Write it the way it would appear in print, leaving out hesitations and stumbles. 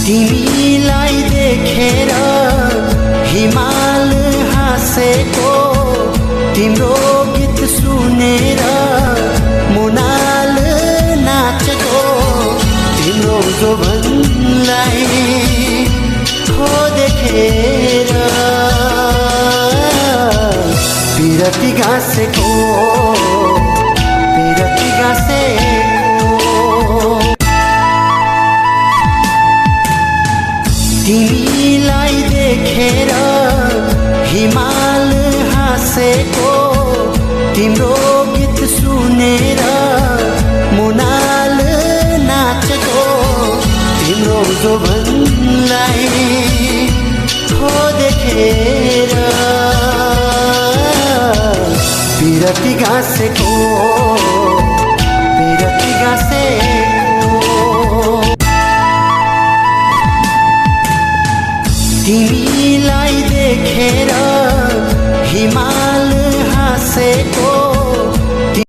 तिमीलाई देखेर हिमाल हाँसेको, तिम्रो गीत सुनेर मुनाल नाचेको, तिम्रो जोबनलाई हो देखेर पिरती गाँसेको, पिरती गाँसेको। तिमीलाई देखेर हिमाल हाँसेको, तिम्रो गीत सुनेर मुनाल नाचेको, तिम्रो जोबनलाई हो देखेर पिरती गाँसेको, पिरती गाँसेको। तिमीलाई देखेर